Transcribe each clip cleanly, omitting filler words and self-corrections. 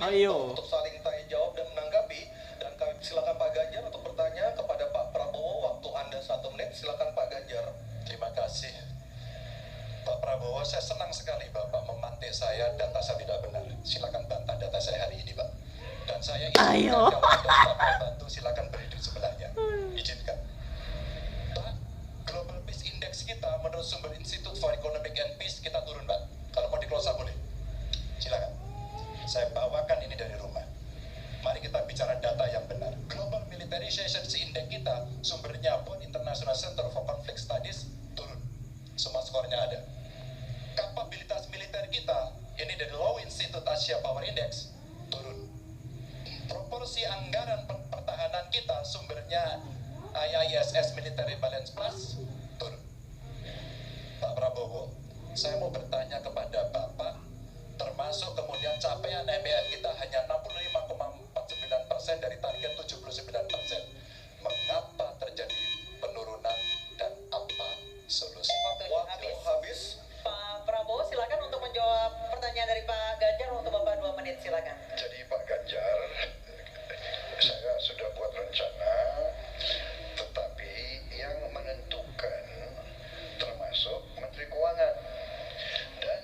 Ayo. untuk saling tanya jawab dan menanggapi. Dan kami silakan Pak Ganjar untuk bertanya kepada Pak Prabowo. Waktu Anda 1 menit, silakan Pak Ganjar. Terima kasih Pak Prabowo. Saya senang sekali Bapak memantik saya, data saya tidak benar. Silakan bantah data saya hari ini Pak. Dan saya izinkan kalau ada Pak membantu, silakan berdiri sebelahnya. Izinkan Pak. Global Peace Index kita menurut sumber Institute for Economic and Peace kita turun Pak. Kalau mau dikelola boleh, silakan. Saya bawakan ini dari rumah. Mari kita bicara data yang benar. Global Militarization Index kita sumbernya Bonn International Center for Conflict Studies turun. Semua skornya ada. Kapabilitas militer kita ini dari Law Institute Asia Power Index turun. Proporsi anggaran pertahanan kita sumbernya IISS Military Balance Plus turun. Pak Prabowo, saya mau bertanya kepada Bapak, termasuk kemudian capaian MBR kita hanya 65,49% dari target 79%. Mengapa terjadi penurunan dan apa solusi? Waktu habis. Pak Prabowo silakan untuk menjawab pertanyaan dari Pak Ganjar untuk Bapak 2 menit silakan. Jadi Pak Ganjar, saya sudah buat rencana, tetapi yang menentukan termasuk Menteri Keuangan. Dan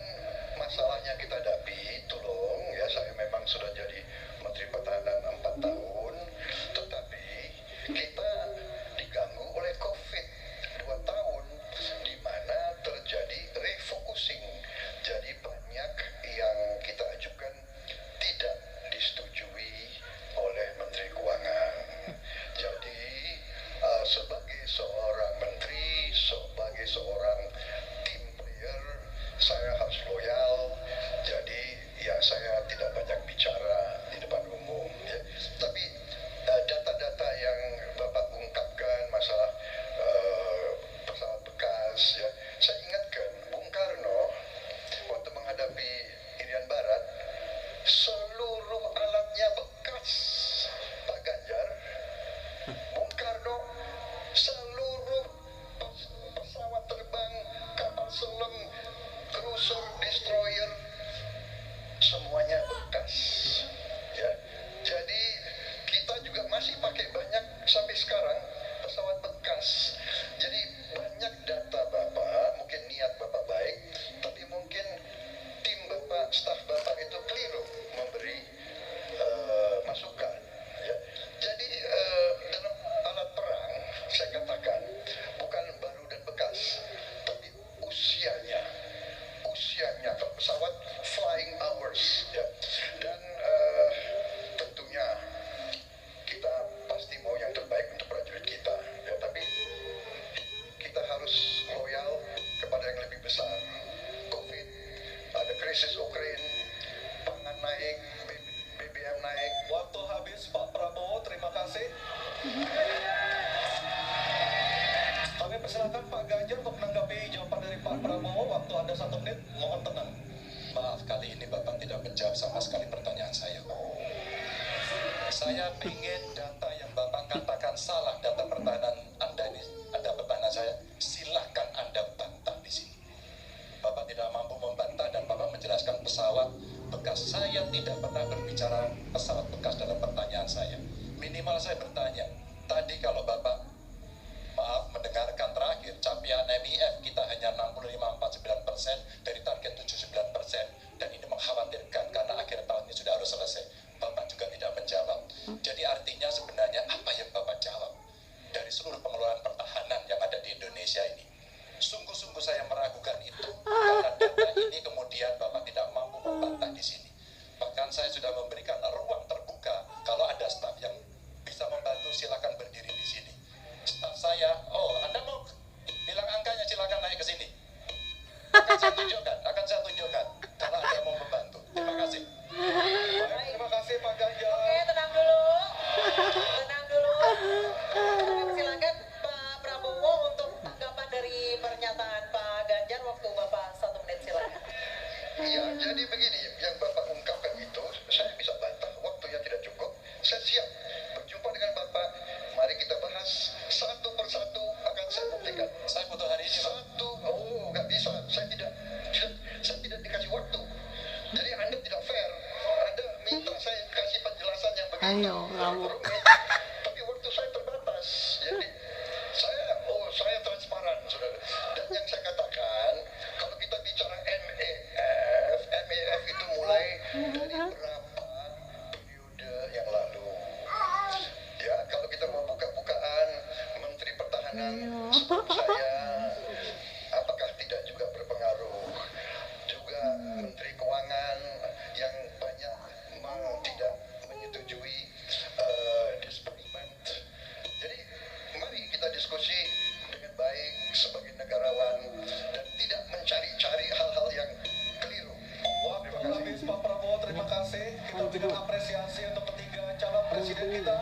masalahnya kita hadapi, tolong ya, saya memang sudah jadi Menteri Pertahanan 4 tahun, tetapi kita diganggu oleh COVID 2 tahun, di mana terjadi refocusing. Jadi banyak yang kita ajukan tidak disetujui oleh Menteri Keuangan. Jadi sebagai seorang menteri, sebagai seorang team player, saya harus loyal. Jadi ya saya tidak banyak bicara di depan umum ya. Tapi data-data yang Bapak ungkapkan masalah pesawat bekas ya, saya ingatkan Bung Karno waktu menghadapi Irian Barat, seluruh alatnya bekas. Pak Ganjar, Bung Karno, seluruh pesawat terbang, kapal selam, cruiser, destroyer, semuanya bekas ya. Jadi kita juga masih pakai banyak sampai sekarang pesawat bekas. Jadi banyak data Bapak, mungkin niat Bapak baik, tapi mungkin tim Bapak, staf Bapak itu keliru memberi masukan ya. Jadi dalam alat perang saya katakan bukan baru dan bekas, tapi usianya kalau pesawat flying hours ya. Dan tentunya kita pasti mau yang terbaik untuk prajurit kita ya, tapi kita harus loyal kepada yang lebih besar. COVID, ada krisis Ukraina, pangan naik, BBM naik. Waktu habis Pak Prabowo, terima kasih. Kami persilakan Pak Ganjar untuk menanggapi jawaban dari Pak Prabowo. Waktu Anda 1 menit, mohon tenang. Maaf, kali ini Bapak tidak menjawab sama sekali pertanyaan saya. Saya ingin data yang Bapak katakan salah, data pertahanan Anda ini, ada pertanyaan saya, silahkan Anda bantah di sini. Bapak tidak mampu membantah dan Bapak menjelaskan pesawat bekas. Saya tidak pernah berbicara pesawat bekas dalam pertanyaan saya. Minimal saya bertanya, tadi kalau Bapak maaf mendengarkan terakhir, capaian MIF kita hanya 65,49% dari target 79%, dan ini mengkhawatirkan karena akhir tahun ini sudah harus selesai. Bapak juga tidak menjawab. Jadi artinya sebenarnya apa yang Bapak jawab dari seluruh pengelolaan pertahanan yang ada di Indonesia ini? Sungguh-sungguh saya meragukan itu, karena data ini kemudian Bapak tidak mampu membantah di sini. Bahkan saya sudah memberikan ruang terbuka, kalau ada staf yang bisa membantu silakan berdiri di sini. Staf saya, oh Anda mau bilang angkanya silakan naik ke sini. Akan saya tunjukkan. Kalau Ayo, ngamuk. Tapi waktu saya terbatas. Jadi saya transparan, saudara. Dan yang saya katakan, kalau kita bicara MEF itu mulai dari berapa periode yang lalu. Ya, kalau kita mau buka-bukaan Menteri Pertahanan seperti saya, apakah tidak juga berpengaruh? Juga Menteri Keuangan yang banyak tidak menyetujui disbursement. Jadi mari kita diskusi dengan baik sebagai negarawan dan tidak mencari-cari hal-hal yang keliru. Waktu habis Pak Prabowo, terima kasih. Kita berikan apresiasi untuk ketiga calon presiden kita.